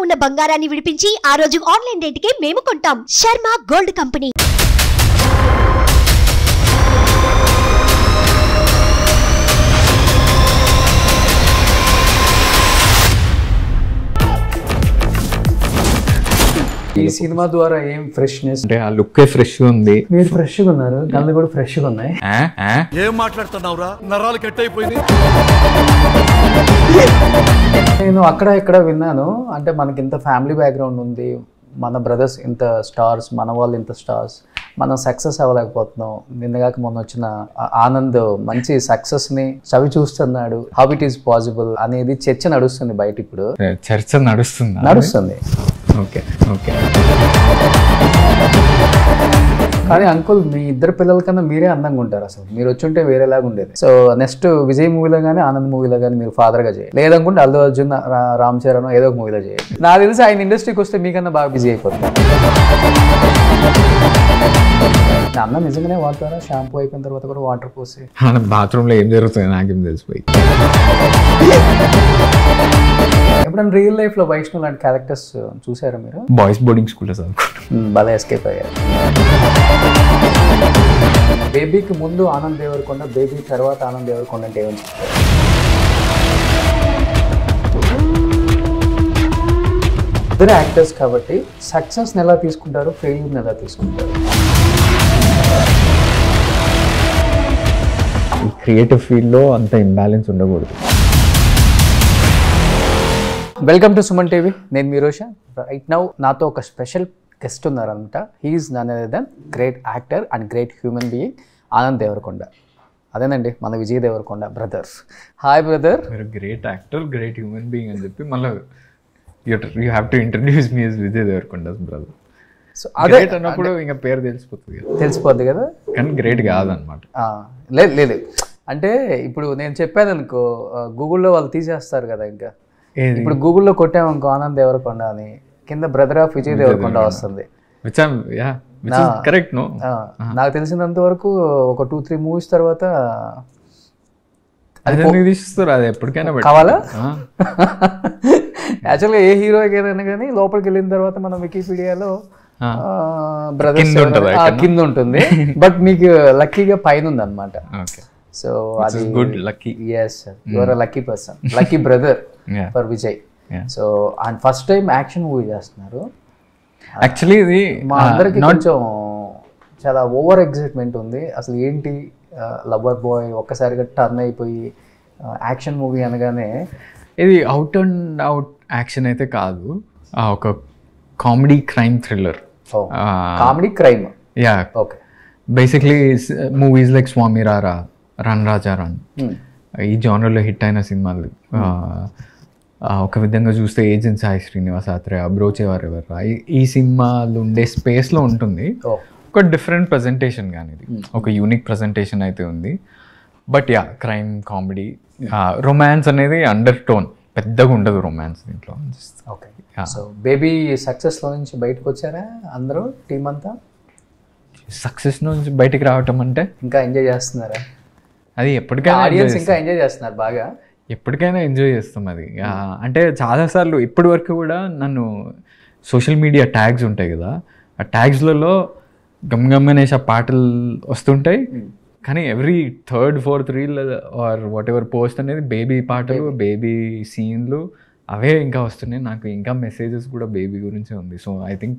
ఉన్న బంగారాన్ని విడిపించి ఆ రోజు ఆన్లైన్ రేటుకే మేము కొంటాం. Sharma gold company. ఈ సినిమా ద్వారా ఏం ఫ్రెష్నెస్ అంటే ఆ లుక్ ఫ్రెష్ ఉంది. మీరు ఫ్రెష్ గా ఉన్నారు, కళ్ళు కూడా ఫ్రెష్ గా ఉన్నాయి. ఏం మాట్లాడుతున్నావురా, నరాలు కట్ అయిపోయింది. నేను అక్కడ ఇక్కడ విన్నాను, అంటే మనకి ఇంత ఫ్యామిలీ బ్యాక్గ్రౌండ్ ఉంది, మన బ్రదర్స్ ఇంత స్టార్స్, మన వాళ్ళు ఇంత స్టార్స్, మనం సక్సెస్ అవ్వలేకపోతున్నాం. నిన్నగాక మొన్న వచ్చిన ఆనంద్ మంచి సక్సెస్ ని చవి చూస్తున్నాడు, హౌ ఇట్ ఈస్ పాసిబుల్ అనేది చర్చ నడుస్తుంది బయట. ఇప్పుడు చర్చ నడుస్తుంది. Okay okay. కానీ అంకుల్, మీ ఇద్దరు పిల్లల కన్నా మీరే అందంగా ఉంటారు. అసలు మీరు వచ్చుంటే వేరేలాగా ఉండేది. సో నెక్స్ట్ విజయ్ మూవీలో కానీ ఆనంద్ మూవీలో కానీ మీరు ఫాదర్గా చేయాలి, లేదనుకుంటే అల్లు అర్జున్, రామ్ చరణ్ ఏదో ఒక మూవీలో చేయాలి. నాకు తెలిసి ఆయన ఇండస్ట్రీకి వస్తే మీకన్నా బాగా బిజీ అయిపోతుంది. అన్న నిజంగానే వాడతారా? షాంపూ అయిపోయిన తర్వాత కూడా వాటర్ పోసి బాత్రూంలో ఏం జరుగుతుంది నాకేం తెలిసిపోయి. ఎప్పుడైనా రియల్ లైఫ్ లో వైష్ణవ్ లాంటి క్యారెక్టర్స్ చూసారా మీరు? బాయ్స్ బోర్డింగ్ స్కూల్లో చదువుకుంటాం. బాగా ఎస్కేప్ అయ్యారు. బేబీకి ముందు ఆనంద్ దేవరకొండ, బేబీ తర్వాత ఆనంద్ దేవరకొండ అంటే ఏమని చెప్తారు? ఇద్దరు యాక్టర్స్ కాబట్టి సక్సెస్ని ఎలా తీసుకుంటారు, ఫెయిల్యూర్ని ఎలా తీసుకుంటారు? క్రియేటివ్ ఫీల్డ్లో అంత ఇంబ్యాలెన్స్ ఉండకూడదు. Welcome to Suman TV. నేను మీరోషా. రైట్ నౌ నాతో ఒక స్పెషల్ గెస్ట్ ఉన్నారనమాట. He is none other than great actor and great human being Anand Devarakonda. అదేనండి మన Vijay Devarakonda brothers. Hi brother. మీరు great actor, great human being అని చెప్పి మళ్ళీ యూ హ్యావ్ టు ఇంట్రడ్యూస్ మీ as Vijay Devarakonda brother. So అదే అన్నప్పుడు ఇంకా పేరు తెలిసిపోద్ది కదా, కానీ గ్రేట్ కాదనమాట. లేదు అంటే ఇప్పుడు నేను చెప్పాను అనుకో, గూగుల్లో వాళ్ళు తీసేస్తారు కదా. ఇంకా ఇప్పుడు గూగుల్లో కొట్టామనుకో ఆనంద్ దేవరకొండ అని, కింద బ్రదర్ ఆఫ్ విజయ్ దేవరకొండ వస్తుంది. నాకు తెలిసినంత వరకు ఒక 2-3 మూవీస్ తర్వాత అది ఎప్పటికైనా కావాలా? యాక్చువల్గా ఏ హీరోకి ఏదైనా కానీ లోపలికి వెళ్ళిన తర్వాత మనం వికీపీడియాలో బ్రదర్స్ కింద ఉంటుంది, బట్ మీకు లక్కీగా పైన ఉంది అనమాట. సో అది yes, your a lucky person, lucky brother for Vijay. So and first time action movie చేస్తున్నారు. యాక్చువల్లీ ఇది మా అందరికి కొంచెం చాలా ఓవర్ ఎక్సైట్మెంట్ ఉంది. అసలు ఏంటి లవర్ బాయ్ ఒక్కసారిగా టర్న్ అయిపోయి యాక్షన్ మూవీ అనగానే, ఇది అవుట్ అండ్ అవుట్ యాక్షన్ అయితే కాదు, ఒక comedy crime thriller. Comedy crime, yeah. Okay. Basically movies like Swamy Ra Ra, run రాజా రన్, ఈ జానర్లో హిట్ అయిన సినిమాలు. ఒక విధంగా చూస్తే ఏజెంట్ సాయి శ్రీనివాస్ ఆత్రేయ, బ్రోచేవారు ఎవరా, ఈ సినిమాలు ఉండే స్పేస్లో ఉంటుంది. ఒక డిఫరెంట్ ప్రజెంటేషన్ కానీ ఇది ఒక యూనిక్ ప్రజెంటేషన్ అయితే ఉంది. But yeah, crime, comedy, romance అనేది అండర్ టోన్ పెద్దగా ఉండదు రొమాన్స్ దీంట్లో. ఓకే. సో బేబీ సక్సెస్లో నుంచి బయటకు వచ్చారా అందరూ, టీం అంతా? సక్సెస్ నుంచి బయటికి రావటం అంటే ఇంకా ఎంజాయ్ చేస్తున్నారా? అది ఎప్పటికైనా ఆడియన్స్ ఇంకా ఎంజాయ్ చేస్తున్నారు బాగా, ఎప్పటికైనా ఎంజాయ్ చేస్తాం అది. అంటే చాలాసార్లు ఇప్పటి వరకు కూడా నన్ను సోషల్ మీడియా ట్యాగ్స్ ఉంటాయి కదా, ఆ ట్యాగ్స్లలో గమ్గమ్మనేసి ఆ పాటలు వస్తుంటాయి, కానీ every 3rd, 4th reel or whatever post అనేది బేబీ పాటలు, బేబీ సీన్లు అవే ఇంకా వస్తున్నాయి. నాకు ఇంకా మెసేజెస్ కూడా బేబీ గురించే ఉంది. So I think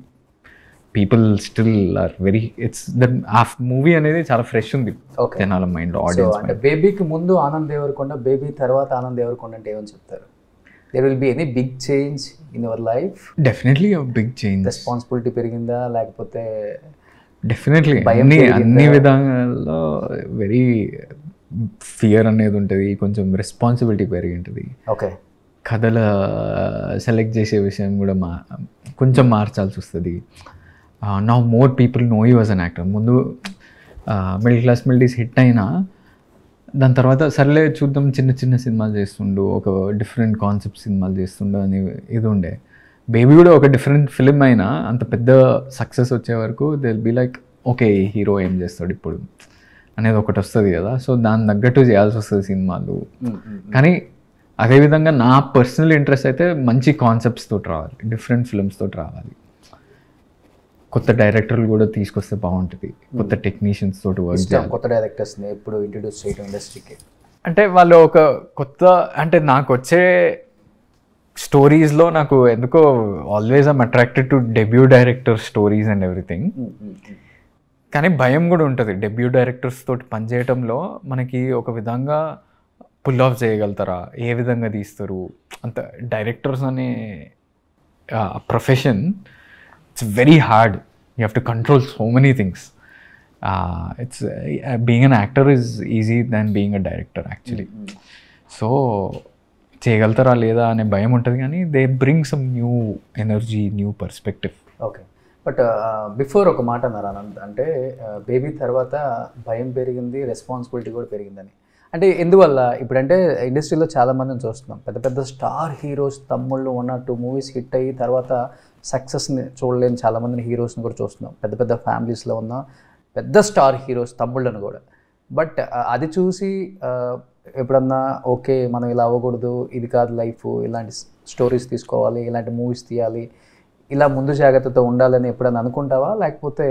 people still are very, it's that ఆ మూవీ అనేది చాలా ఫ్రెష్ ఉంది జనాల మైండ్లో, ఆడియన్స్. అంటే బేబీకి ముందు ఆనంద్ దేవరకొండ, బేబీ తర్వాత ఆనంద్ దేవరకొండ అంటే ఏమని చెప్తారు? There will be any big change in your life? Definitely big change. Responsibility పెరిగిందా, లేకపోతే? డెఫినెట్లీ అన్ని విధాలలో వెరీ ఫియర్ అనేది ఉంటుంది, కొంచెం రెస్పాన్సిబిలిటీ పెరిగి ఉంటుంది. ఓకే. కథల సెలెక్ట్ చేసే విషయం కూడా కొంచెం మార్చాల్సి వస్తుంది. Now more people know you as an actor. ముందు మిడిల్ క్లాస్ మెల్డీస్ హిట్ అయినా దాని తర్వాత సర్లే చూద్దాం చిన్న చిన్న సినిమాలు చేస్తుండు, ఒక డిఫరెంట్ కాన్సెప్ట్ సినిమాలు చేస్తుండు అని ఇది ఉండే. బేబీ కూడా ఒక డిఫరెంట్ ఫిలిం అయినా అంత పెద్ద సక్సెస్ వచ్చే వరకు they will be like okay hero ఏం చేస్తాడు ఇప్పుడు అనేది ఒకటి వస్తుంది కదా. సో దాని తగ్గట్టు చేయాల్సి వస్తుంది సినిమాలు. కానీ అదేవిధంగా నా పర్సనల్ ఇంట్రెస్ట్ అయితే మంచి కాన్సెప్ట్స్ తోటి రావాలి, డిఫరెంట్ ఫిల్మ్స్ తోటి రావాలి, కొత్త డైరెక్టర్లు కూడా తీసుకొస్తే బాగుంటుంది, కొత్త టెక్నీషియన్స్ తోటి వర్క్ చేయాలి. కొత్త డైరెక్టర్స్ని ఎప్పుడు ఇంట్రడ్యూస్ చేయడం ఇండస్ట్రీకి అంటే వాళ్ళు ఒక కొత్త, అంటే నాకు వచ్చే స్టోరీస్లో నాకు ఎందుకో always I'm attracted to debut director stories and everything. కానీ భయం కూడా ఉంటుంది డెబ్యూ డైరెక్టర్స్ తోటి పనిచేయటంలో. మనకి ఒక విధంగా పుల్ ఆఫ్ చేయగలుగుతారా, ఏ విధంగా తీస్తారు, అంత డైరెక్టర్స్ అనే profession it's very hard. You have to control so many things. It's being an actor is easy than being a director actually. So చేయగలుగుతారా లేదా అనే భయం ఉంటుంది, కానీ they bring some new energy, new perspective. Okay, but before ఒక మాట అన్నారు అనంత్, అంటే బేబీ తర్వాత భయం పెరిగింది, రెస్పాన్సిబిలిటీ కూడా పెరిగిందని. అంటే ఎందువల్ల? ఇప్పుడంటే ఇండస్ట్రీలో చాలామందిని చూస్తున్నాం, పెద్ద పెద్ద స్టార్ హీరోస్ తమ్ముళ్ళు 1 or 2 మూవీస్ హిట్ అయ్యి తర్వాత సక్సెస్ని చూడలేని చాలామందిని హీరోస్ని కూడా చూస్తున్నాం, పెద్ద పెద్ద ఫ్యామిలీస్లో ఉన్న పెద్ద స్టార్ హీరోస్ తమ్ముళ్ళను కూడా. బట్ అది చూసి ఎప్పుడన్నా ఓకే మనం ఇలా అవ్వకూడదు, ఇది కాదు లైఫ్, ఇలాంటి స్టోరీస్ తీసుకోవాలి, ఇలాంటి మూవీస్ తీయాలి, ఇలా ముందు జాగ్రత్తతో ఉండాలని ఎప్పుడన్నా అనుకుంటావా, లేకపోతే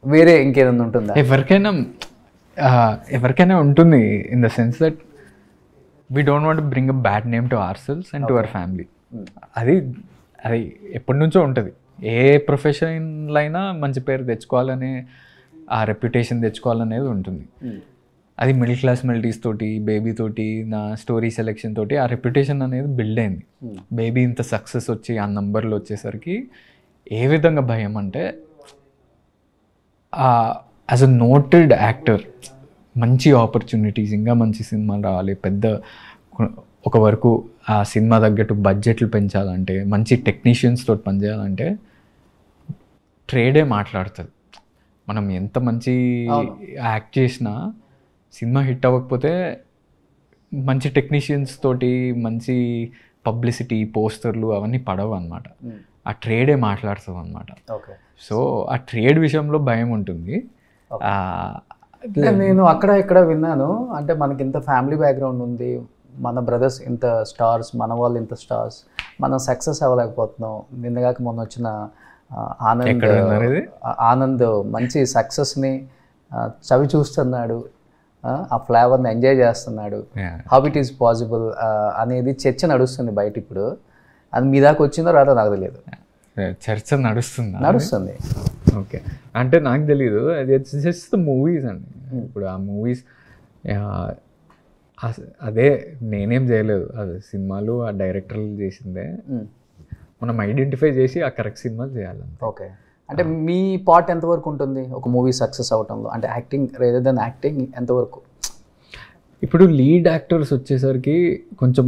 వేరే ఇంకేదన్నా ఉంటుందా? ఎవరికైనా ఉంటుంది, in the sense that we don't want bring a bad name to our cells and to our family. అది ఎప్పటి నుంచో ఉంటుంది. ఏ ప్రొఫెషన్లో అయినా మంచి పేరు తెచ్చుకోవాలనే, ఆ రెప్యుటేషన్ తెచ్చుకోవాలనేది ఉంటుంది. అది మిడిల్ క్లాస్ మెల్టీస్ తోటి, బేబీ తోటి, నా స్టోరీ సెలెక్షన్ తోటి ఆ రెప్యుటేషన్ అనేది బిల్డ్ అయింది. బేబీ ఇంత సక్సెస్ వచ్చి ఆ నంబర్లు వచ్చేసరికి ఏ విధంగా భయం అంటే, యాజ్ అ నోటెడ్ యాక్టర్ మంచి ఆపర్చునిటీస్, ఇంకా మంచి సినిమాలు రావాలి, పెద్ద ఒక వరకు ఆ సినిమా తగ్గట్టు బడ్జెట్లు పెంచాలంటే, మంచి టెక్నీషియన్స్ తోటి పనిచేయాలంటే ట్రేడే మాట్లాడుతుంది. మనం ఎంత మంచి యాక్ట్ చేసినా సినిమా హిట్ అవ్వకపోతే మంచి టెక్నీషియన్స్ తోటి మంచి పబ్లిసిటీ, పోస్టర్లు అవన్నీ పడవు అనమాట. ఆ ట్రేడే మాట్లాడుతుంది అనమాట. సో ఆ ట్రేడ్ విషయంలో భయం ఉంటుంది. నేను అక్కడ ఇక్కడ విన్నాను, అంటే మనకి ఇంత ఫ్యామిలీ బ్యాక్గ్రౌండ్ ఉంది, మన బ్రదర్స్ ఇంత స్టార్స్, మన వాళ్ళు ఇంత స్టార్స్, మనం సక్సెస్ అవ్వలేకపోతున్నాం. నిన్నగాక మొన్న వచ్చిన ఆనంద్ మంచి సక్సెస్ని చవి చూస్తున్నాడు, ఆ ఫ్లేవర్ని ఎంజాయ్ చేస్తున్నాడు, హౌ ఇట్ ఈస్ పాసిబుల్ అనేది చర్చ నడుస్తుంది బయట. ఇప్పుడు అది మీ దాకా వచ్చిందో రాదో నాకు తెలియదు. చర్చ నడుస్తుంది. ఓకే, అంటే నాకు తెలీదు, అది జస్ట్ మూవీస్ అండి. ఇప్పుడు ఆ మూవీస్ అదే నేనేం చేయలేదు, అది సినిమాలు ఆ డైరెక్టర్లు చేసిందే. మనం ఐడెంటిఫై చేసి ఆ కరెక్ట్ సినిమాలు చేయాలి. ఓకే, అంటే మీ పార్ట్ ఎంతవరకు ఉంటుంది ఒక మూవీ సక్సెస్ అవటంలో? అంటే యాక్టింగ్ రేదర్ దెన్ యాక్టింగ్ ఎంతవరకు? ఇప్పుడు లీడ్ యాక్టర్స్ వచ్చేసరికి కొంచెం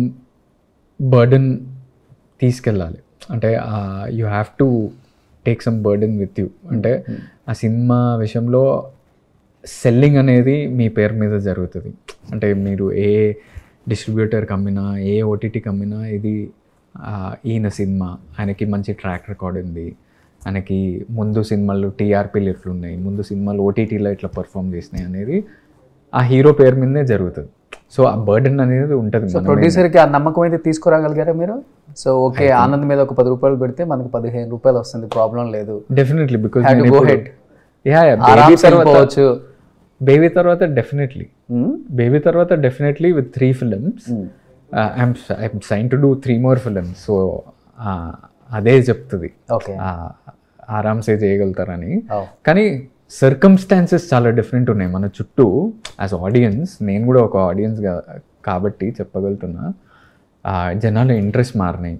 బర్డెన్ తీసుకెళ్ళాలి. అంటే you have to take some burden with you. అంటే ఆ సినిమా విషయంలో సెల్లింగ్ అనేది మీ పేరు మీద జరుగుతుంది. అంటే మీరు ఏ డిస్ట్రిబ్యూటర్కి అమ్మినా, ఏ ఓటీటీకి అమ్మినా, ఇది ఈయన సినిమా, ఆయనకి మంచి ట్రాక్ రికార్డ్ ఉంది, ఆయనకి ముందు సినిమాలు టీఆర్పీలు ఎట్లున్నాయి, ముందు సినిమాలు ఓటీటీలో ఇట్లా పర్ఫామ్ చేసినాయి అనేది ఆ హీరో పేరు మీదనే జరుగుతుంది. సో ఆ బర్డెన్ అనేది ఉంటుంది. ప్రొడ్యూసర్కి ఆ నమ్మకం అయితే తీసుకురాగలిగారా మీరు? సో ఓకే, ఆనంద్ మీద ఒక 10 రూపాయలు పెడితే మనకు 15 రూపాయలు వస్తుంది, ప్రాబ్లం లేదు. డెఫినెట్లీ, బికాజ్ బేబీ తర్వాత definitely with 3 films I'm sign to do 3 more films. So అదే చెప్తుంది ఆరామ్సే చేయగలుగుతారని. కానీ సర్కమ్స్టాన్సెస్ చాలా డిఫరెంట్ ఉన్నాయి మన చుట్టూ. యాజ్ ఆడియన్స్, నేను కూడా ఒక ఆడియన్స్ కాబట్టి చెప్పగలుగుతున్నా, జనాల ఇంట్రెస్ట్ మారినాయి,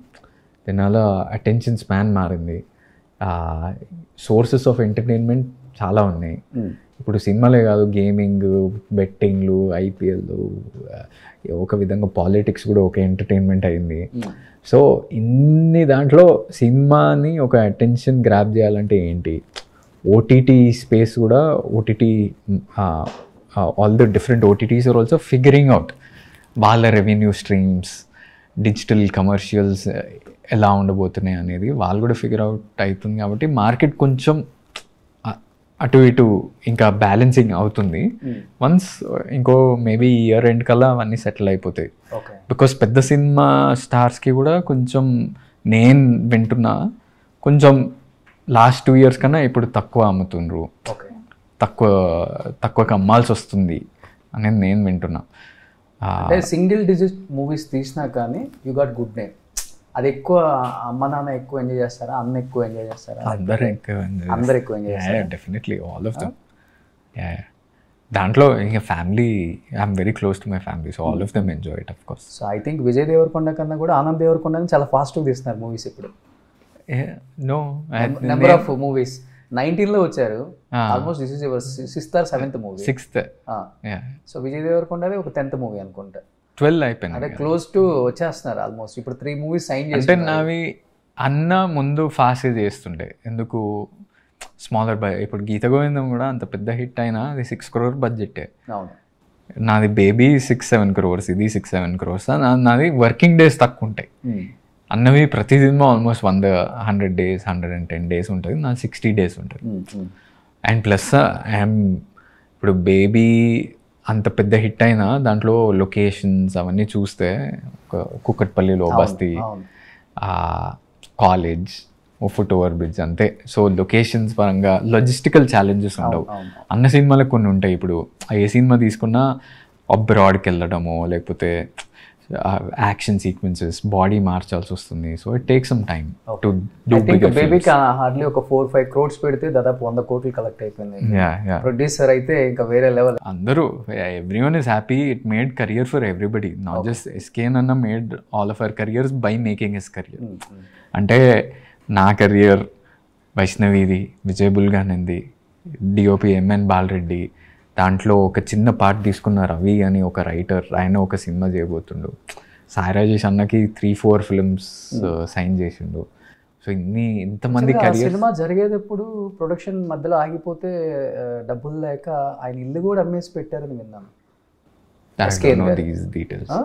జనాల అటెన్షన్ స్పాన్ మారింది, సోర్సెస్ ఆఫ్ ఎంటర్టైన్మెంట్ చాలా ఉన్నాయి. ఇప్పుడు సినిమాలే కాదు, గేమింగ్, బెట్టింగ్లు, ఐపీఎల్లు, ఒక విధంగా పాలిటిక్స్ కూడా ఒక ఎంటర్టైన్మెంట్ అయింది. సో ఇన్ని దాంట్లో సినిమాని ఒక అటెన్షన్ గ్రాప్ చేయాలంటే ఏంటి, ఓటీటీ స్పేస్ కూడా, OTT all the different OTTs are also figuring out వాళ్ళ రెవెన్యూ స్ట్రీమ్స్, డిజిటల్ కమర్షియల్స్ ఎలా ఉండబోతున్నాయి అనేది వాళ్ళు కూడా ఫిగర్ అవుట్ అవుతుంది. కాబట్టి మార్కెట్ కొంచెం అటు ఇటు ఇంకా బ్యాలెన్సింగ్ అవుతుంది. వన్స్ ఇంకో మేబీ ఇయర్ ఎండ్ కల్లా అవన్నీ సెటిల్ అయిపోతాయి. బికాస్ పెద్ద సినిమా స్టార్స్కి కూడా కొంచెం నేను వింటున్నా కొంచెం లాస్ట్ 2 years కన్నా ఇప్పుడు తక్కువ అమ్ముతుండ్రు, తక్కువకి అమ్మాల్సి వస్తుంది అనేది నేను వింటున్నా. సింగిల్ డిజిట్ మూవీస్ తీసినా కానీ యూ గాట్ గుడ్ నేమ్. అది ఎక్కువ అమ్మ నాన్న ఎక్కువ ఎంజాయ్ చేస్తారా, అన్న ఎక్కువ ఎంజాయ్ చేస్తారా? అందరూ ఎక్కువ ఎంజాయ్ చేస్తారా? Definitely all of them. దాంట్లో ఇంకా family, I'm very close to my family, so all of them enjoy it of course. So I think Vijay Devarakonda కన్నా కూడా ఆనంద్ దేవరకొండ చాలా ఫాస్ట్గా తీస్తున్నారు మూవీస్ ఇప్పుడు. నో నెంబర్ ఆఫ్ మూవీస్ 19లో వచ్చారు. Almost this is your 6th or 7th movie. 6th. So Vijay దేవరకొండది ఒక 10th మూవీ అనుకుంటా. 12 అయిపోయింది. అదే క్లోజ్ టు వచ్చేస్తున్నారు ఆల్మోస్ట్. ఇప్పుడు 3 movies సైన్ చేసి. అంటే నావి అన్న ముందు ఫాస్ట్ చేస్తుండే, ఎందుకు స్మాలర్ బై. ఇప్పుడు గీత గోవిందం కూడా అంత పెద్ద హిట్ అయినా అది 6 crore బడ్జెట్. నాది బేబీ 6-7 crores, ఇది 6-7 crores. నాది వర్కింగ్ డేస్ తక్కువ ఉంటాయి. అన్నవి ప్రతి సినిమా ఆల్మోస్ట్ 100 days 110 days ఉంటుంది, నా 60 days ఉంటుంది. అండ్ ప్లస్ ఐఎమ్ ఇప్పుడు బేబీ అంత పెద్ద హిట్ అయినా దాంట్లో లొకేషన్స్ అవన్నీ చూస్తే కుక్కట్పల్లిలో బస్తీ, కాలేజ్, ఫుట్ ఓవర్ బ్రిడ్జ్ అంతే. సో లొకేషన్స్ పరంగా లాజిస్టికల్ ఛాలెంజెస్ ఉండవు. అన్న సినిమాలకు కొన్ని ఉంటాయి. ఇప్పుడు ఏ సినిమా తీసుకున్నా అబ్రాడ్కి వెళ్ళడము, లేకపోతే యాక్షన్ సీక్వెన్సెస్, బాడీ మార్చాల్సి వస్తుంది. So it take some time to do bigger. బేబీకి హార్డ్లీ ఒక 4-5 crores పెడితే దాదాపు 100 crores కలెక్ట్ అయిపోయింది. ప్రొడ్యూసర్ అయితే ఇంకా వేరే లెవెల్. అందరూ everyone is happy. It made career for everybody, not just SK అన్న made all of our careers by making his career. అంటే నా కెరియర్, వైష్ణవిది, విజయ్ బుల్గానిది, డిఓపి ఎంఎన్ బాలరెడ్డి, దాంట్లో ఒక చిన్న పార్ట్ తీసుకున్న రవి అని ఒక రైటర్, ఆయన ఒక సినిమా చేయబోతుండు. సాయి రాజేష్ అన్నకి 3-4 films సైన్ చేసిండు. సో ఇంతమంది కెరియర్. సినిమా జరిగేటప్పుడు ప్రొడక్షన్ మధ్యలో ఆగిపోతే డబ్బులు లేక ఆయన ఇల్లు కూడా అమ్మేసి పెట్టారని విన్నాను. దీస్ డీటెయిల్స్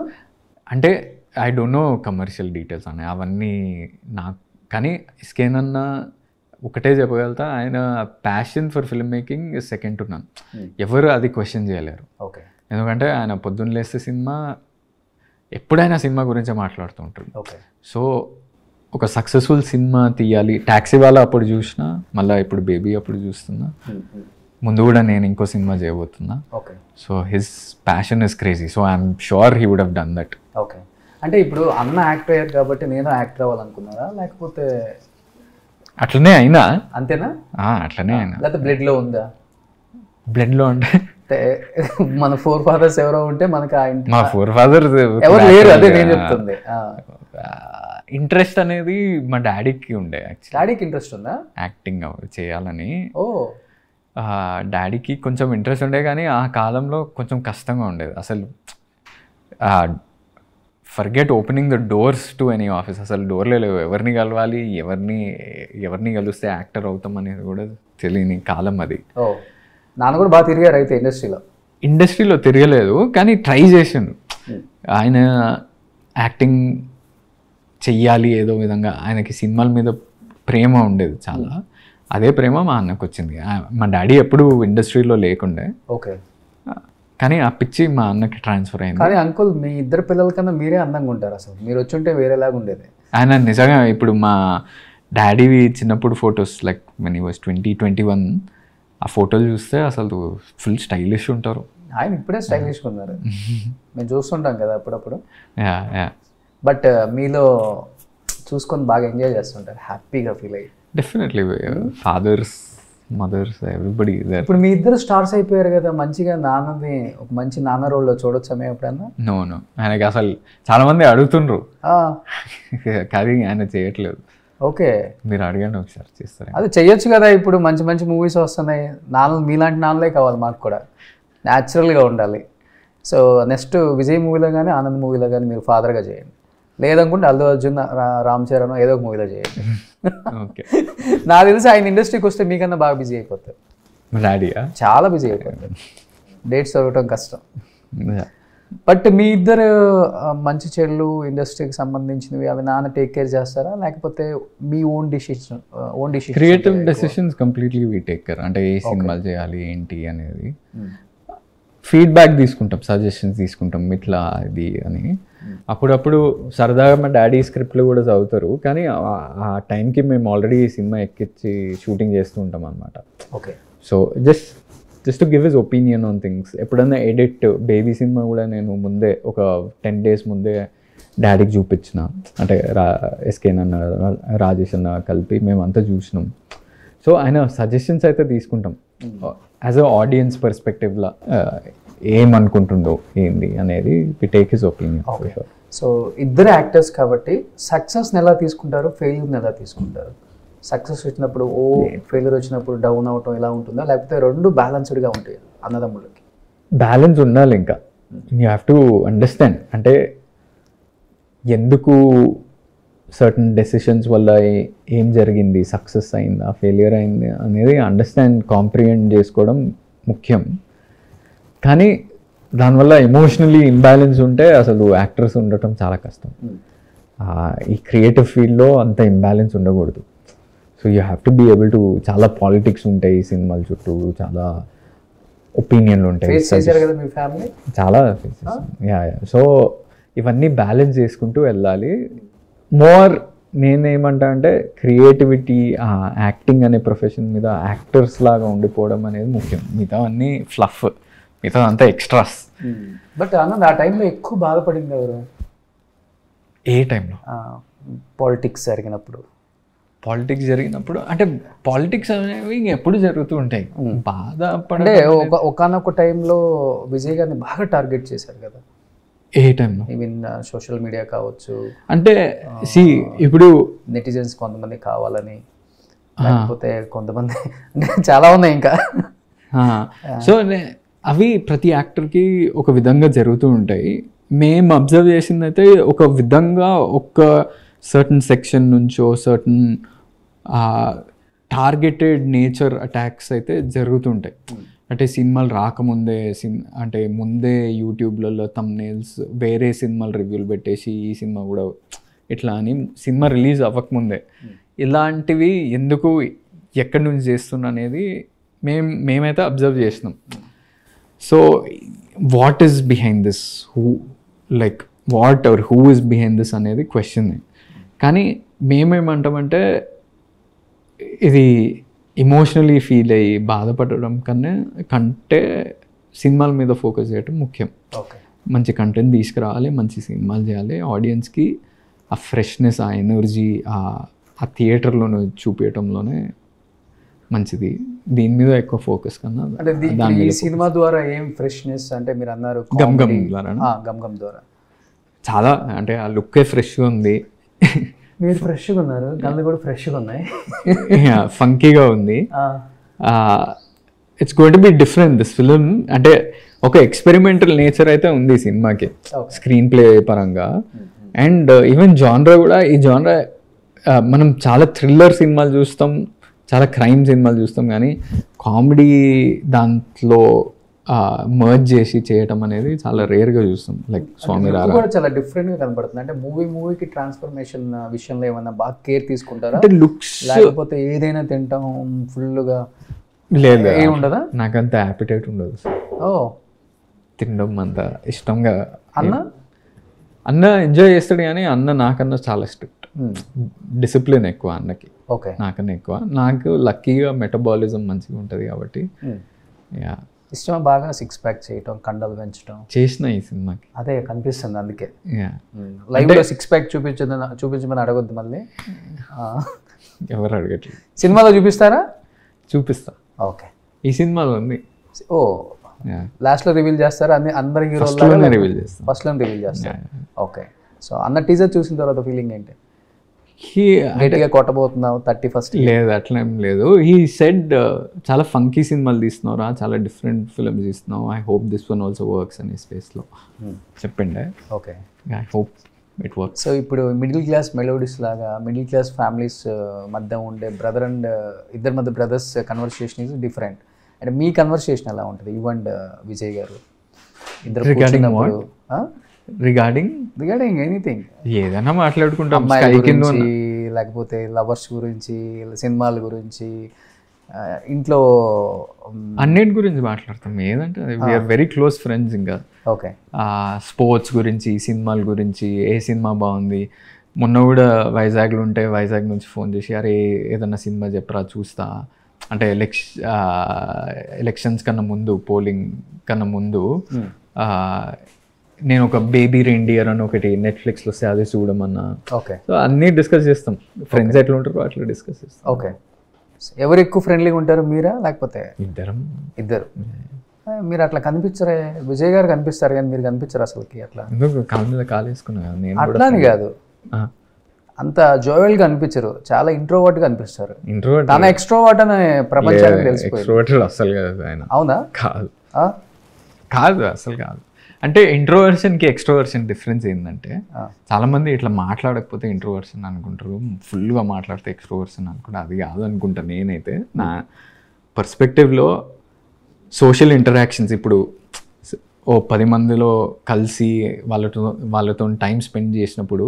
అంటే I don't know commercial details అనే అవన్నీ నాకు. కానీ ఎస్కేన్ అన్న ఒకటే చెప్పగలుగుతా, ఆయన passion for film making second to none. ఎవరు అది క్వశ్చన్ చేయలేరు. ఎందుకంటే ఆయన పొద్దున్న లేస్తే సినిమా, ఎప్పుడైనా సినిమా గురించే మాట్లాడుతూ ఉంటారు. సో ఒక సక్సెస్ఫుల్ సినిమా తీయాలి. ట్యాక్సీ వాళ్ళ అప్పుడు చూసినా, మళ్ళీ ఇప్పుడు బేబీ అప్పుడు చూస్తున్నా, ముందు కూడా నేను ఇంకో సినిమా చేయబోతున్నా. So his passion is crazy. So I'm sure he would have done that. Okay, అంటే ఇప్పుడు అన్న యాక్టర్ అయ్యారు కాబట్టి నేను యాక్టర్ అవ్వాలనుకున్నారా, లేకపోతే అట్లనే అయినా? అంతేనా? అట్లనే అయినా. లేకపోతే బ్లడ్లో ఉందా? బ్లడ్లో అంటే మన ఫోర్ ఫాదర్స్ ఎవరో ఉంటే మనకి మా ఫోర్ ఫాదర్స్ ఎవరు లేరు, అదే నేను చెప్తుంది. ఇంట్రెస్ట్ అనేది మా డాడీకి ఉండే. డాడీకి ఇంట్రెస్ట్ ఉందా యాక్టింగ్ చేయాలని? ఓ, డాడీకి కొంచెం ఇంట్రెస్ట్ ఉండే, కానీ ఆ కాలంలో కొంచెం కష్టంగా ఉండేది. అసలు forget opening the doors to any office. అసలు డోర్లే లేవు. ఎవరిని కలవాలి, ఎవరిని కలిస్తే యాక్టర్ అవుతాం అనేది కూడా తెలియని కాలం అది. నాన్న కూడా బాగా తిరిగారు అయితే ఇండస్ట్రీలో తిరగలేదు, కానీ ట్రై చేసిండు. ఆయన యాక్టింగ్ చెయ్యాలి ఏదో విధంగా. ఆయనకి సినిమాల మీద ప్రేమ ఉండేది చాలా. అదే ప్రేమ మా అన్నకు వచ్చింది. మా డాడీ ఎప్పుడు ఇండస్ట్రీలో లేకుండే. ఓకే, కానీ ఆ పిచ్చి మా అన్నకి ట్రాన్స్ఫర్ అయింది. కానీ అంకుల్, మీ ఇద్దరు పిల్లల కన్నా మీరే అందంగా ఉంటారు. అసలు మీరు వచ్చి ఉంటే వేరేలాగా ఉండేది. ఆయన నిజంగా ఇప్పుడు మా డాడీవి చిన్నప్పుడు photos, like when he was 20-21, ఆ ఫోటోలు చూస్తే అసలు ఫుల్ స్టైలిష్ ఉంటారు. ఆయన ఇప్పుడే స్టైలిష్గా ఉన్నారు. మేము చూస్తుంటాం కదా అప్పుడప్పుడు. బట్ మీలో చూసుకొని బాగా ఎంజాయ్ చేస్తుంటారు, హ్యాపీగా ఫీల్ అయ్యి. Definitely fathers, mothers, everybody. ఇప్పుడు మీ ఇద్దరు స్టార్స్ అయిపోయారు కదా, మంచిగా నాన్నది ఒక మంచి నాన్న రోల్లో చూడొచ్చామే ఎప్పుడన్నా? నో, ఆయనకి అసలు చాలా మంది అడుగుతుండ్రు, కానీ ఆయన చేయట్లేదు. ఓకే, మీరు అడగండి ఒకసారి, చేస్తారు. అదే చెయ్యొచ్చు కదా. ఇప్పుడు మంచి మంచి మూవీస్ వస్తున్నాయి. మీలాంటి నాన్నలే కావాలి మాకు కూడా, న్యాచురల్గా ఉండాలి. సో నెక్స్ట్ విజయ్ మూవీలో కానీ ఆనంద్ మూవీలో కానీ మీరు ఫాదర్గా చేయండి. లేదనుకుంటే అల్లు అర్జున్, రామ్ చరణ్ ఏదో ఒక మూవీలో చేయండి. ఓకే, నాకు తెలిసి ఆయన ఇండస్ట్రీకి వస్తే మీకన్నా బాగా బిజీ అయిపోతారు. డాడీయా? చాలా బిజీ అయిపోతారు. డేట్స్ దొరకటం కష్టం. బట్ మీ ఇద్దరు మంచి చెడులు ఇండస్ట్రీకి సంబంధించినవి అవి నాన్న టేక్ కేర్ చేస్తారా, లేకపోతే మీ own decision creative decisions completely we take care. అంటే ఏ సినిమాలు చేయాలి ఏంటి అనేది ఫీడ్బ్యాక్ తీసుకుంటాం, సజెషన్స్ తీసుకుంటాం ఇట్లా ఇది అని. అప్పుడప్పుడు సరదాగా మా డాడీ స్క్రిప్ట్లు కూడా చదువుతారు, కానీ ఆ టైంకి మేము ఆల్రెడీ సినిమా ఎక్కించి షూటింగ్ చేస్తూ ఉంటాం అనమాట. Okay. So just to give his opinion on things. ఎప్పుడన్నా ఎడిట్ బేబీ సినిమా కూడా నేను ముందే ఒక 10 days ముందే డాడీకి చూపించిన, అంటే ఎస్కేన్ అన్న రాజేష్ అన్న కలిపి మేమంతా చూసినాం. సో ఆయన సజెషన్స్ అయితే తీసుకుంటాం యాజ్ అ ఆడియన్స్ పర్స్పెక్టివ్లో ఏమనుకుంటుండో ఏంది అనేది we take his opinion. So ఇద్దరు యాక్టర్స్ కాబట్టి సక్సెస్ని ఎలా తీసుకుంటారు, ఫెయిల్యూర్ని ఎలా తీసుకుంటారు? సక్సెస్ వచ్చినప్పుడు ఫెయిల్యూర్ వచ్చినప్పుడు డౌన్ అవటం ఎలా ఉంటుందా, లేకపోతే రెండు బ్యాలెన్స్డ్గా ఉంటాయి అన్నదమ్ములకి? బ్యాలెన్స్ ఉండాలి. ఇంకా యూ హ్యావ్ టు అండర్స్టాండ్, అంటే ఎందుకు సర్టన్ డెసిషన్స్ వల్ల ఏం జరిగింది, సక్సెస్ అయిందా ఫెయిలియర్ అయింది అనేది అండర్స్టాండ్ కాంప్రిహెండ్ చేసుకోవడం ముఖ్యం. కానీ దానివల్ల ఎమోషనలీ ఇంబ్యాలెన్స్ ఉంటే అసలు యాక్టర్స్ ఉండటం చాలా కష్టం. ఈ క్రియేటివ్ ఫీల్డ్లో అంత ఇంబ్యాలెన్స్ ఉండకూడదు. So you have to be able to, చాలా పాలిటిక్స్ ఉంటాయి సినిమాల చుట్టూ, చాలా ఒపీనియన్లు ఉంటాయి, చాలా యా. సో ఇవన్నీ బ్యాలెన్స్ చేసుకుంటూ వెళ్ళాలి. మోర్ నేనేమంటా అంటే క్రియేటివిటీ, యాక్టింగ్ అనే ప్రొఫెషన్ మీద యాక్టర్స్ లాగా ఉండిపోవడం అనేది ముఖ్యం. మిగతా అన్నీ ఫ్లఫ్, మిగతా అంతా ఎక్స్ట్రాస్. బట్ అన్నది ఆ టైంలో ఎక్కువ బాధపడింది ఎవరు? ఏ టైంలో? పాలిటిక్స్ జరిగినప్పుడు. పాలిటిక్స్ జరిగినప్పుడు అంటే పాలిటిక్స్ అనేవి ఎప్పుడు జరుగుతూ ఉంటాయి. అంటే ఒకనొక టైంలో విజయ్ గారిని బాగా టార్గెట్ చేశారు కదా. ఏ టైంలో? ఈవెన్ సోషల్ మీడియా కావచ్చు, అంటే ఇప్పుడు నెటిజన్స్ కొంతమంది కావాలని, లేకపోతే కొంతమంది, అంటే చాలా ఉన్నాయి ఇంకా. సో అవి ప్రతి యాక్టర్కి ఒక విధంగా జరుగుతూ ఉంటాయి. మేము అబ్జర్వ్ చేసింది అయితే ఒక విధంగా ఒక సర్టన్ సెక్షన్ నుంచో సర్టన్ టార్గెటెడ్ నేచర్ అటాక్స్ అయితే జరుగుతుంటాయి. అంటే సినిమాలు రాకముందే అంటే ముందే యూట్యూబ్లలో థంబ్నెయిల్స్ వేరే సినిమాలు రివ్యూలు పెట్టేసి ఈ సినిమా కూడా ఇట్లా అని, సినిమా రిలీజ్ అవ్వకముందే ఇలాంటివి ఎందుకు ఎక్కడి నుంచి చేస్తున్నా అనేది మేమైతే అబ్జర్వ్ చేసినాం. So what is behind this, who is behind this అనేది క్వశ్చన్. కానీ మేమేమంటామంటే ఇది ఎమోషనలీ ఫీల్ అయ్యి బాధపడడం కంటే సినిమాల మీద ఫోకస్ చేయడం ముఖ్యం. మంచి కంటెంట్ తీసుకురావాలి, మంచి సినిమాలు చేయాలి, ఆడియన్స్కి ఆ ఫ్రెష్నెస్, ఆ ఎనర్జీ ఆ థియేటర్లోనే చూపించడంలోనే మంచిది. దీని మీద ఎక్కువ ఫోకస్ కన్నా ఈ సినిమా ద్వారా ఏం ఫ్రెష్నెస్ అంటే మీరు అన్నారు గమ్ ద్వారా చాలా, అంటే ఆ లుక్కే ఫ్రెష్గా ఉంది. మీరు ఫ్రెష్గా ఉన్నారు, కళ్ళు కూడా ఫ్రెష్గా ఉన్నాయి, ఫంకీగా ఉంది. It's going to be different this film. అంటే ఒక ఎక్స్పెరిమెంటల్ నేచర్ అయితే ఉంది సినిమాకి స్క్రీన్ ప్లే పరంగా. అండ్ ఈవెన్ జానరా కూడా, ఈ జానరా మనం చాలా థ్రిల్లర్ సినిమాలు చూస్తాం, చాలా క్రైమ్ సినిమాలు చూస్తాం, కానీ కామెడీ దాంట్లో మర్జ్ చేసి చేయటం అనేది చాలా రేర్గా చూస్తాం. లైక్ స్వామి రారా కూడా చాలా డిఫరెంట్గా కనబడుతుంది. అంటే మూవీకి ట్రాన్స్ఫర్మేషన్ విషయంలో ఏమన్నా బాగా కేర్ తీసుకుంటారా? అంటే లుక్స్, లేకపోతే ఏదైనా తింటాం ఫుల్గా? లేదు, ఉండదా? నాకంత యాపిటైట్ ఉండదు. తినడం అంత ఇష్టంగా. అన్న ఎంజాయ్ చేస్తాడు, కానీ అన్న నాకన్నా చాలా స్ట్రిక్ట్, డిసిప్లిన్ ఎక్కువ అన్నకి, నాకన్నా ఎక్కువ. నాకు లక్కీగా మెటబాలిజం మంచిగా ఉంటుంది కాబట్టి యా ఇష్టం. బాగా 6 pack చేయటం, కండలు పెంచడం చేసిన ఈ సినిమాకి అదే కనిపిస్తుంది. అందుకే లైవ్ లో 6 pack చూపించమని అడగొద్దు మళ్ళీ. ఎవరు అడగట్లేదు. సినిమాలో చూపిస్తారా? చూపిస్తా. ఓకే. ఈ సినిమాలో ఉంది. లాస్ట్ లో రివీల్ చేస్తారా? అందరి హీరోలు రివీల్ చేస్తాం, ఫస్ట్ లో రివీల్ చేస్తారు. ఓకే. సో అన్న టీజర్ చూసిన తర్వాత ఫీలింగ్ ఏంటి? గట్టిగా కొట్టబోతున్నావు 31st? లేదు, అట్లేం లేదు. హీ సెడ్ చాలా ఫంకీ సినిమాలు తీస్తున్నారా, చాలా డిఫరెంట్ ఫిల్మ్స్ తీస్తున్నావు, I hope this one also works అనే స్పేస్లో చెప్పిండే. Okay, I hope it works. So ఇప్పుడు మిడిల్ క్లాస్ మెలోడీస్ లాగా మిడిల్ క్లాస్ ఫ్యామిలీస్ మధ్య ఉండే బ్రదర్ అండ్ ఇద్దరి మధ్య బ్రదర్స్ కన్వర్సేషన్ ఈజ్ డిఫరెంట్. అంటే మీ కన్వర్సేషన్ ఎలా ఉంటుంది యు అండ్ విజయ్ గారు? ఇద్దరు రిగార్డింగ్ కూర్చున్నప్పుడు రిగార్డింగ్ ఎనీథింగ్, ఏదైనా మాట్లాడుకుంటాం, అమ్మాయిల స్కై కింద గురించి లేకపోతే లవర్స్ గురించి, సినిమాల గురించి, ఇంట్లో అన్నిటి గురించి మాట్లాడతాం. ఏదంటే వీఆర్ వెరీ క్లోజ్ ఫ్రెండ్స్. ఇంకా ఓకే, స్పోర్ట్స్ గురించి, సినిమాల గురించి, ఏ సినిమా బాగుంది. మొన్న కూడా వైజాగ్లో ఉంటే వైజాగ్ నుంచి ఫోన్ చేసి, అరే ఏదన్నా సినిమా చెప్పరా చూస్తా అంటే, ఎలక్షన్స్ కన్నా ముందు, పోలింగ్ కన్నా ముందు నేను ఒక బేబీ రెయిన్డియర్ అని ఒకటి నెట్ఫ్లిక్స్లో వస్తే అది చూడమన్నా. ఓకే, సో అన్నీ డిస్కస్ చేస్తాం. ఫ్రెండ్స్ ఎట్లా ఉంటారో అట్లా డిస్కస్ చేస్తాం. ఓకే. ఎవరు ఎక్కువ ఫ్రెండ్లీగా ఉంటారు, మీరా లేకపోతే ఇద్దరు? మీరు అట్లా కనిపించరే, విజయ్ గారు కనిపిస్తారు కానీ మీరు కనిపించరు అసలుకి. అట్లా ఎందుకు కాలు మీద కాలు వేసుకున్నా నేను అట్లా అని కాదు, అంత జోవెల్గా అనిపించరు, చాలా ఇంట్రోవర్ట్గా అనిపిస్తారు. ఇంట్రోవర్ట్ తన ఎక్స్ట్రోవర్ట్ అనే ప్రపంచానికి తెలిసిపోయింది. ఎక్స్ట్రోవర్టెడ్ అసలు కాదు ఆయన. అవునా? కాదు అసలు కాదు. అంటే ఇంట్రోవర్షన్కి ఎక్స్ట్రోవర్షన్ డిఫరెన్స్ ఏంటంటే, చాలామంది ఇట్లా మాట్లాడకపోతే ఇంట్రోవర్షన్ అనుకుంటారు, ఫుల్గా మాట్లాడితే ఎక్స్ట్రోవర్షన్ అనుకుంటారు. అది కాదు అనుకుంటా నేనైతే. నా పర్స్పెక్టివ్లో సోషల్ ఇంటరాక్షన్స్, ఇప్పుడు ఓ 10 మందిలో కలిసి వాళ్ళతో టైం స్పెండ్ చేసినప్పుడు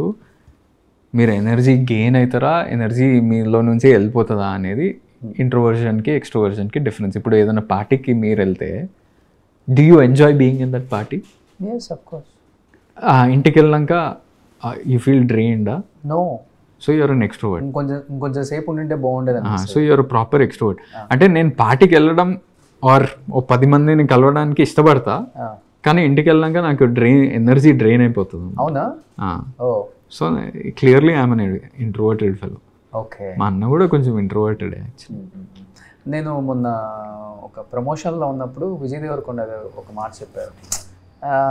మీరు ఎనర్జీ గెయిన్ అవుతారా, ఎనర్జీ మీలో నుంచి వెళ్ళిపోతుందా అనేది ఇంట్రోవర్షన్కి ఎక్స్ట్రోవర్షన్కి డిఫరెన్స్. ఇప్పుడు ఏదైనా పార్టీకి మీరు వెళ్తే, do you enjoy being in that party? yes of course. ఇంటికి వెళ్ళాక యూ ఫీల్ డ్రెయిన్డా? No. So you're an extrovert. ఇంకొంచెం సేపు ఉండింటే బాగుండేది. So you're proper extrovert. అంటే నేను పార్టీకి వెళ్ళడం ఆర్ ఓ 10 మందిని కలవడానికి ఇష్టపడతా, కానీ ఇంటికి వెళ్ళాక నాకు ఎనర్జీ డ్రెయిన్ అయిపోతుంది. అవునా? So clearly I'm an introverted fellow. Okay. మా అన్న కూడా కొంచెం ఇంట్రోవర్టెడ్ యాక్చువల్లీ. నేను మొన్న ఒక ప్రమోషన్లో ఉన్నప్పుడు విజయ్ దేవరకొండ గారు ఒక మాట చెప్పారు.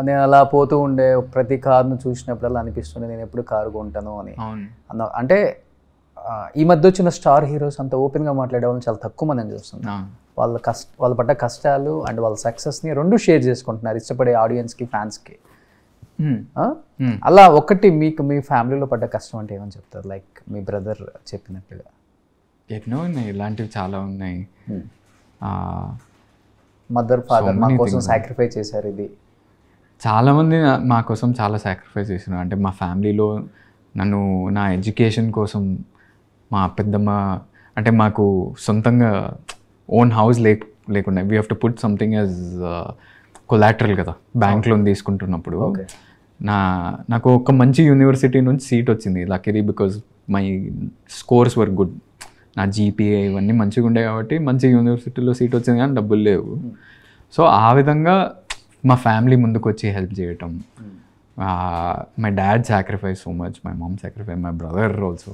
నేను అలా పోతూ ఉండే ప్రతి కార్ను చూసినప్పుడల్లా అనిపిస్తుండే నేను ఎప్పుడు కారు కొంటాను అని. అంటే ఈ మధ్య వచ్చిన స్టార్ హీరోస్ అంత ఓపెన్గా మాట్లాడే వాళ్ళని చాలా తక్కువ మంది చూస్తున్నాను. వాళ్ళు పడ్డ కష్టాలు అండ్ వాళ్ళ సక్సెస్ని రెండు షేర్ చేసుకుంటున్నారు ఇష్టపడే ఆడియన్స్కి, ఫ్యాన్స్కి. అలా ఒకటి మీకు మీ ఫ్యామిలీలో పడ్డ కష్టం అంటే ఏమని చెప్తారు? లైక్ మీ బ్రదర్ చెప్పినట్టుగా. ఎన్నో ఉన్నాయి, ఇలాంటివి చాలా ఉన్నాయి. మదర్ ఫాదర్ మా కోసం సాక్రిఫైస్ చేశారు. ఇది చాలామంది మా కోసం చాలా సాక్రిఫైస్ చేసినారు. అంటే మా ఫ్యామిలీలో నన్ను నా ఎడ్యుకేషన్ కోసం మా పెద్దమ్మ, అంటే మాకు సొంతంగా ఓన్ హౌస్ లేకుండా we have to put something as collateral కదా బ్యాంక్ లోన్ తీసుకుంటున్నప్పుడు. నాకు ఒక మంచి యూనివర్సిటీ నుంచి సీట్ వచ్చింది luckily, because my scores were good. నా జీపీఏ ఇవన్నీ మంచిగా ఉండే కాబట్టి మంచి యూనివర్సిటీలో సీట్ వచ్చింది, కానీ డబ్బులు లేవు. సో ఆ విధంగా మా ఫ్యామిలీ ముందుకు వచ్చి హెల్ప్ చేయటం. My dad sacrifice so much, my mom sacrifice, my brother also.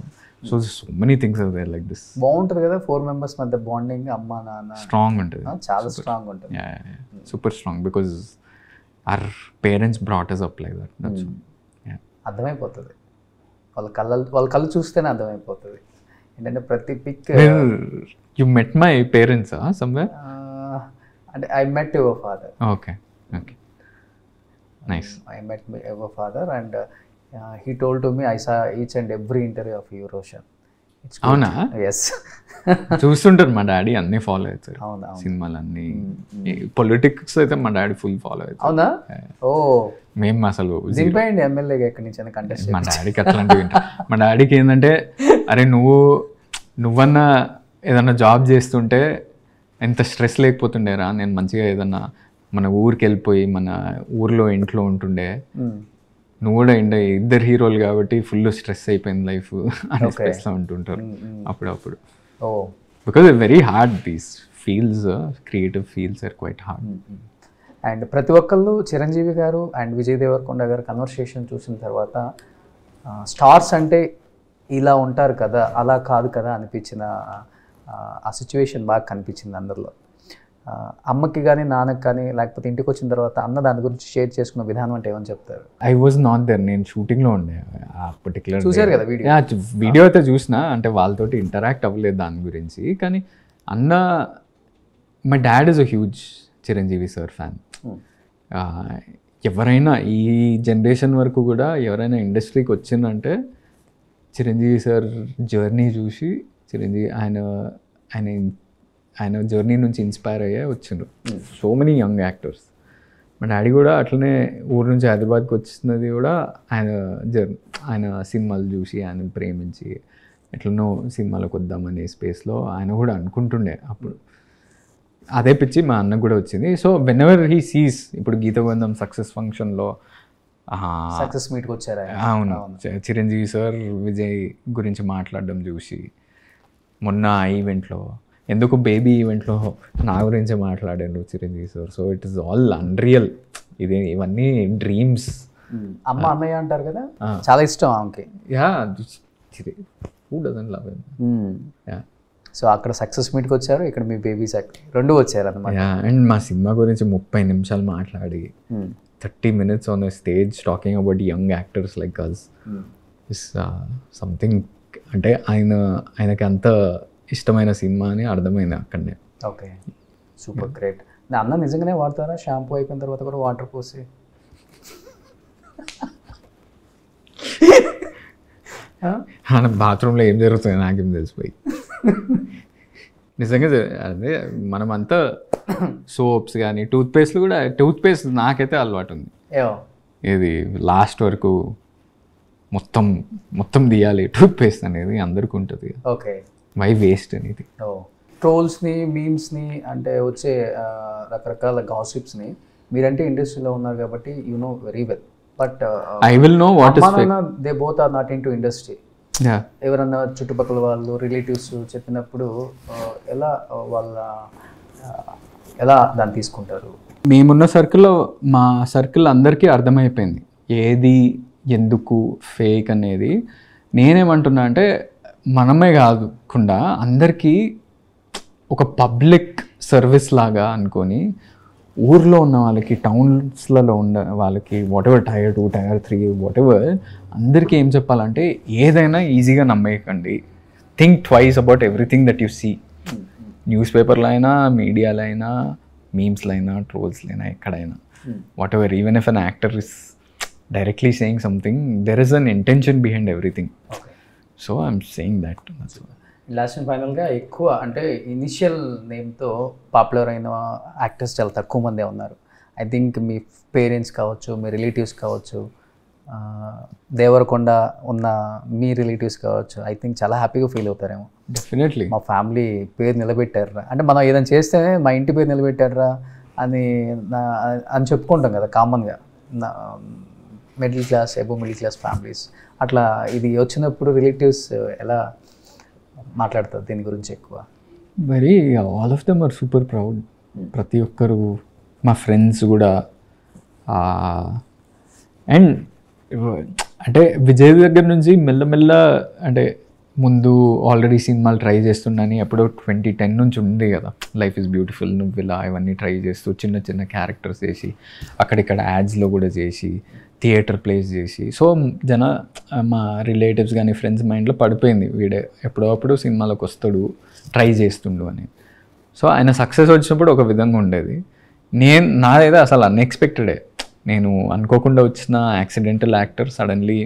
So many things are there like this. బాగుంటుంది కదా 4 members మధ్య బాండింగ్, అమ్మ నాన్న స్ట్రాంగ్ ఉంటుంది, చాలా స్ట్రాంగ్ ఉంటుంది. Super strong, because our parents brought us up like that. That's అర్థమైపోతుంది, వాళ్ళ కళ్ళు చూస్తేనే అర్థమైపోతుంది. ఏంటంటే ప్రతి pick. You met my parents somewhere? అంటే I met your father. Okay. Nice. I met your father and he told to me I saw each and every interview of you, Roshan. అవునా? Yes. చూస్తుంటారు మా daddy, అన్నీ follow అవుతారు. అవునా? సినిమాలు అన్నీ, politics అయితే మా డాడీ ఫుల్ ఫాలో అవుతారు. అవునా? ఓ, మేము అసలు దింపేయండి ఎమ్మెల్యేగా ఎక్కడి నుంచి కంటెస్ట్. మా డాడీకి అట్లాంటివి మా డాడీకి ఏంటంటే, అరే నువ్వన్నా ఏదన్నా జాబ్ చేస్తుంటే ఎంత స్ట్రెస్ లేకపోతుండేరా, నేను మంచిగా ఏదన్నా మన ఊరికి వెళ్ళిపోయి మన ఊర్లో ఇంట్లో ఉంటుండే, నువ్వు కూడా ఇద్దరు హీరోలు కాబట్టి ఫుల్ స్ట్రెస్ అయిపోయింది లైఫ్ అని స్ట్రెస్లో ఉంటుంటారు అప్పుడప్పుడు. Because very hard, these fields, creative fields are quite hard. And ప్రతి ఒక్కళ్ళు చిరంజీవి గారు అండ్ విజయ్ దేవరకొండ గారు కన్వర్సేషన్ చూసిన తర్వాత స్టార్స్ అంటే ఇలా ఉంటారు కదా, అలా కాదు కదా అనిపించిన ఆ సిచ్యువేషన్ బాగా కనిపించింది అందరిలో. అమ్మకి కానీ నాన్నకి కానీ లేకపోతే ఇంటికి వచ్చిన తర్వాత అన్న దాని గురించి షేర్ చేసుకున్న విధానం అంటే ఏమని చెప్తారు? ఐ వాజ్ నాట్ దేర్, నేను షూటింగ్లో ఉండే ఆ పర్టికులర్. చూసారు కదా వీడియో అయితే చూసిన, అంటే వాళ్ళతోటి ఇంటరాక్ట్ అవ్వలేదు దాని గురించి. కానీ అన్న, my dad is a huge Chiranjeevi sir fan. ఎవరైనా ఈ జనరేషన్ వరకు కూడా ఎవరైనా ఇండస్ట్రీకి వచ్చిందంటే చిరంజీవి సార్ జర్నీ చూసి, చిరంజీవి ఆయన జర్నీ నుంచి ఇన్స్పైర్ అయ్యే వచ్చిండ్రు సో మెనీ యంగ్ యాక్టర్స్. మా డాడీ కూడా అట్లనే ఊరు నుంచి హైదరాబాద్కి వచ్చినది కూడా ఆయన సినిమాలు చూసి ఆయన ప్రేమించి ఎట్లనో సినిమాలకు వద్దామనే స్పేస్లో ఆయన కూడా అనుకుంటుండే అప్పుడు. అదే పిచ్చి మా అన్నకు కూడా వచ్చింది. So when ever he sees ఇప్పుడు గీతగోవిందం సక్సెస్ ఫంక్షన్లో సక్సెస్ మీట్కి వచ్చారా? అవును, చిరంజీవి సార్ విజయ్ గురించి మాట్లాడడం చూసి, మొన్న ఈవెంట్లో ఎందుకు బేబీ ఈవెంట్లో నా గురించి మాట్లాడారు Chiranjeevi sir. So it is all unreal. ఇవన్నీ డ్రీమ్స్. అమ్మ అన్నయ్య అంటారు కదా, చాలా ఇష్టం ఆమెకి. Yeah, who doesn't love him. Yeah. So అక్కడ సక్సెస్ మీట్కి వచ్చారు, ఇక్కడ మీ బేబీస్ రెండు వచ్చారు అన్నమాట. యా, అండ్ మా సినిమా గురించి 30 నిమిషాలు మాట్లాడి 30 minutes on a stage talking about young actors like us is something. అంటే ఆయనకి అంత ఇష్టమైన సినిమా అని అర్థమైంది అక్కడనే. Okay, super great. నా అన్న నిజంగానే వాడతారా షాంపూ అయిపోయిన తర్వాత కూడా వాటర్ పోసి? బాత్రూంలో ఏం జరుగుతుంది నాకేం తెలిసిపోయి. నిజంగా అదే మనమంతా సోప్స్ కానీ టూత్పేస్ట్లు కూడా, టూత్పేస్ట్ నాకైతే అలవాటు ఉంది. ఇది లాస్ట్ వరకు మొత్తం తీయాలి టూత్పేస్ట్ అనేది అందరికీ ఉంటుంది. ఓకే, వై వేస్ట్ అనేది. ట్రోల్స్ని, మీమ్స్ని, అంటే వచ్చే రకరకాల గాసిప్స్ని మీరంటే ఇండస్ట్రీలో ఉన్నారు కాబట్టి you know very well. But I will know what is fake. They both are not in to industry. ఎవరన్నా చుట్టుపక్కల వాళ్ళు రిలేటివ్స్ చెప్పినప్పుడు ఎలా దాన్ని తీసుకుంటారు? మేమున్న సర్కిల్లో, మా సర్కిల్ అందరికీ అర్థమైపోయింది ఏది ఎందుకు ఫేక్ అనేది. నేనేమంటున్నా అంటే మనమే కాకుండా అందరికీ ఒక పబ్లిక్ సర్వీస్ లాగా అనుకొని ఊర్లో ఉన్న వాళ్ళకి, టౌన్స్లలో ఉన్న వాళ్ళకి, వాటెవర్ Tier 2, Tier 3, వాటెవర్, అందరికీ ఏం చెప్పాలంటే ఏదైనా ఈజీగా నమ్మేయకండి. Think twice about everything that you see. News పేపర్లో అయినా, మీడియాలో అయినా, మీమ్స్లో అయినా, ట్రోల్స్లో అయినా, ఎక్కడైనా, whatever. Even if an actor is directly saying something, there is an intention behind everything. So I'm saying that. Last and ఫైనల్గా ఎక్కువ అంటే ఇనిషియల్ నేమ్తో పాపులర్ అయిన యాక్టర్స్ చాలా తక్కువ మందే ఉన్నారు. ఐ థింక్ మీ పేరెంట్స్ కావచ్చు, మీ రిలేటివ్స్ కావచ్చు, దేవరకొండ ఉన్న మీ రిలేటివ్స్ కావచ్చు, ఐ థింక్ చాలా హ్యాపీగా ఫీల్ అవుతారేమో. డెఫినెట్లీ. మా ఫ్యామిలీ పేరు నిలబెట్టారా, అంటే మనం ఏదైనా చేస్తేనే మా ఇంటి పేరు నిలబెట్టారా అని చెప్పుకుంటాం కదా కామన్గా, middle class, above middle class families. అట్లా ఇది వచ్చినప్పుడు రిలేటివ్స్ ఎలా మాట్లాడతారు దీని గురించి ఎక్కువ? Very, all of them are super proud. ప్రతి ఒక్కరు, మా ఫ్రెండ్స్ కూడా. అండ్ అంటే విజయ్ దగ్గర నుంచి మెల్లమెల్ల, అంటే ముందు ఆల్రెడీ సినిమాలు ట్రై చేస్తున్నాను, ఎప్పుడో 2010 నుంచి ఉంది కదా, లైఫ్ ఈజ్ బ్యూటిఫుల్, నువ్విలా ఇవన్నీ ట్రై చేస్తూ చిన్న చిన్న క్యారెక్టర్స్ చేసి, అక్కడిక్కడ యాడ్స్లో కూడా చేసి, థియేటర్ ప్లేస్ చేసి. సో మా రిలేటివ్స్ కానీ ఫ్రెండ్స్ మైండ్లో పడిపోయింది వీడే ఎప్పుడప్పుడు సినిమాలకు వస్తాడు, ట్రై చేస్తుండు అని. సో ఆయన సక్సెస్ వచ్చినప్పుడు ఒక విధంగా ఉండేది. నాదైతే అసలు అన్ఎక్స్పెక్టెడే. నేను అనుకోకుండా వచ్చిన యాక్సిడెంటల్ యాక్టర్ సడన్లీ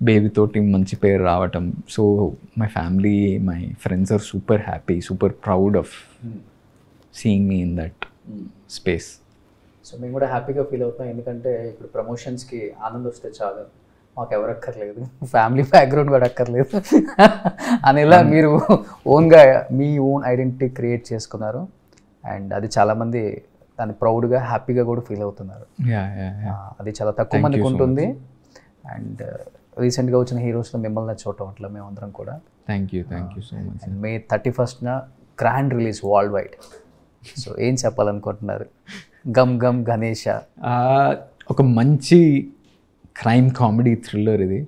బేబీతోటి మంచి పేరు రావటం. So my family, my friends are super happy, super proud of seeing me in that space. So మేము కూడా హ్యాపీగా ఫీల్ అవుతాం, ఎందుకంటే ఇప్పుడు ప్రమోషన్స్కి ఆనందం వస్తే చాలు, మాకు ఎవరు అక్కర్లేదు, ఫ్యామిలీ బ్యాక్గ్రౌండ్ కూడా అక్కర్లేదు అనేలా మీరు ఓన్గా మీ ఓన్ ఐడెంటిటీ క్రియేట్ చేసుకున్నారు. అండ్ అది చాలామంది దాన్ని ప్రౌడ్గా, హ్యాపీగా కూడా ఫీల్ అవుతున్నారు. అది చాలా తక్కువ మందికి ఉంటుంది. అండ్ రీసెంట్గా వచ్చిన హీరోస్లో మిమ్మల్ని చూడటం అట్లా మేమందరం కూడా. Thank you so much. May 31st grand release world wide. So ఏం చెప్పాలనుకుంటున్నారు? గమ్ గమ్ గణేష ఒక మంచి క్రైమ్ కామెడీ థ్రిల్లర్ ఇది.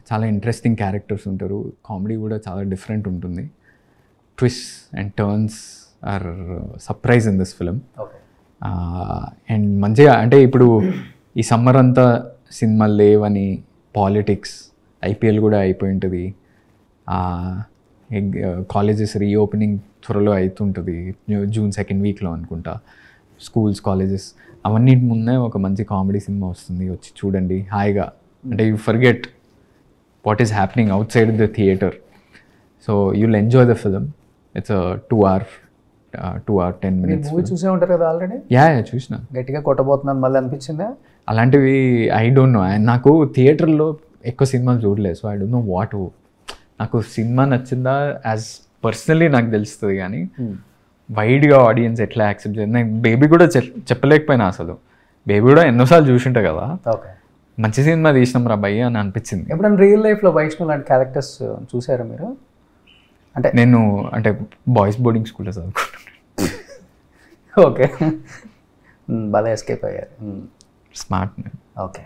చాలా ఇంట్రెస్టింగ్ క్యారెక్టర్స్ ఉంటారు, కామెడీ కూడా చాలా డిఫరెంట్ ఉంటుంది. Twist and turns are surprise in this film. And మంచిగా, అంటే ఇప్పుడు ఈ సమ్మర్ అంతా సినిమాలు లేవని, పాలిటిక్స్, IPL కూడా అయిపోయి ఉంటుంది, కాలేజెస్ రీఓపెనింగ్ త్వరలో అవుతుంటుంది, June 2nd వీక్లో అనుకుంటా, స్కూల్స్, కాలేజెస్, అవన్నిటి ముందే ఒక మంచి కామెడీ సినిమా వస్తుంది, వచ్చి చూడండి హాయిగా. అంటే you forget what is happening out side the theatre. So you'll enjoy the film. It's a 2-hour 2 or 10 minutes. Movie చూసే ఉంటారు కదా ఆల్రెడీ. యా చూసిన. గట్టిగా కొట్టబోతున్నాను మళ్ళీ అనిపించిందా? అలాంటివి ఐ డోంట్ నో. నాకు థియేటర్లో ఎక్కువ సినిమాలు చూడలేదు, so I don't know what. నాకు సినిమా నచ్చిందా యాజ్ పర్సనలీ నాకు తెలుస్తుంది, కానీ వైడ్గా ఆడియన్స్ ఎట్లా యాక్సెప్ట్ చేయాలి. నేను బేబీ కూడా చెప్పలేకపోయినా అసలు. బేబీ కూడా ఎన్నోసార్లు చూసింటా కదా, ఓకే మంచి సినిమా తీసినాం రా భయ్య అని అనిపించింది. ఎప్పుడైనా రియల్ లైఫ్లో వైష్ణవ్ లాంటి క్యారెక్టర్స్ చూసారా మీరు? అంటే నేను బాయ్స్ బోర్డింగ్ స్కూల్లో చదువుకుంటున్నాను. ఓకే, భలే ఎస్కేప్ అయ్యారు. స్మార్ట్. ఓకే,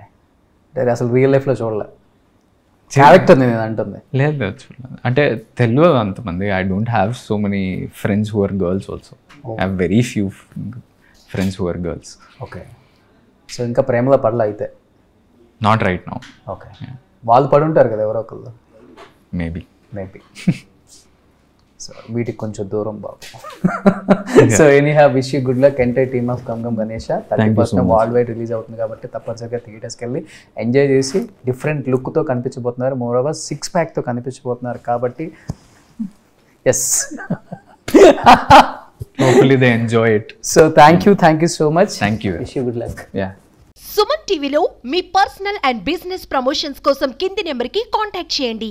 అంటే అసలు రియల్ లైఫ్లో చూడలే క్యారెక్టర్ నేను అంటుంది. లేదు చూడలేదు, అంటే తెలియదు అంతమంది. I don't have so many friends who are girls also. I have very few friends who are girls. Okay, so ఇంకా ప్రేమలో పడలా అయితే? Not right now. ఓకే, వాళ్ళు పడి ఉంటారు కదా ఎవరో ఒకళ్ళు. మేబీ. సో వీటికి కొంచెం దూరం బాబు. So any have wish you good luck entire team of Gam Gam Ganesha. 31st world wide release అవుతుంది కాబట్టి తప్పనిసరిగా థియేటర్స్కి వెళ్ళి ఎంజాయ్ చేసి డిఫరెంట్ లుక్తో కనిపించబోతున్నారు. మోర్ ఓవర్ 6 ప్యాక్తో కనిపించబోతున్నారు కాబట్టి yes, hopefully they enjoy it. So thank you so much. Thank you. Wish you good luck. Yeah. Suman టీవీలో మీ పర్సనల్ అండ్ బిజినెస్ ప్రమోషన్స్ కోసం కింది నెంబర్కి కాంటాక్ట్ చేయండి.